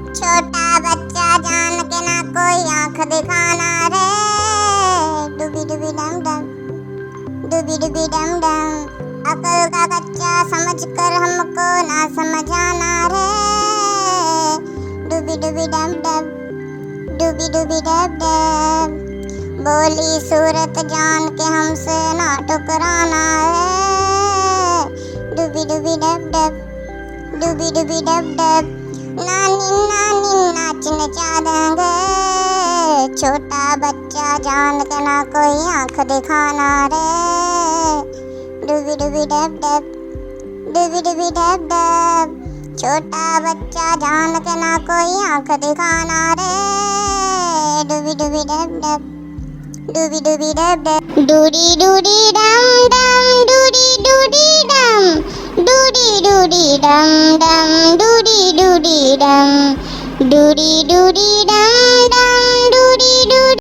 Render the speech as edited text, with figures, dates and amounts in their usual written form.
छोटा बच्चा जान के ना कोई आंख दिखाना रे। डूबी डूबी डम डम, डूबी डूबी डम डम। अकल का कच्चा समझ कर हमको ना समझाना रे। डूबी डूबी डम डम, डूबी डूबी डब डब। बोली सूरत जान के हमसे ना टकराना रे। डूबी डूबी डब डब, डूबी डूबी डब डब। नानी नानी नाच नचा देंगे। छोटा बच्चा जान के ना कोई आंख दिखाना रे। डूबी डूबी डब डब, डूबी डूबी डब डब। छोटा बच्चा जान के ना कोई आंख दिखाना रे। डूबी डूबी डब डब, डूबी डूबी डब डब। डूडी डूडी डम डम, डूडी डूडी डम, डूडी डूडी डम डम, डूडी डूडी डम, डूडी डूडी डम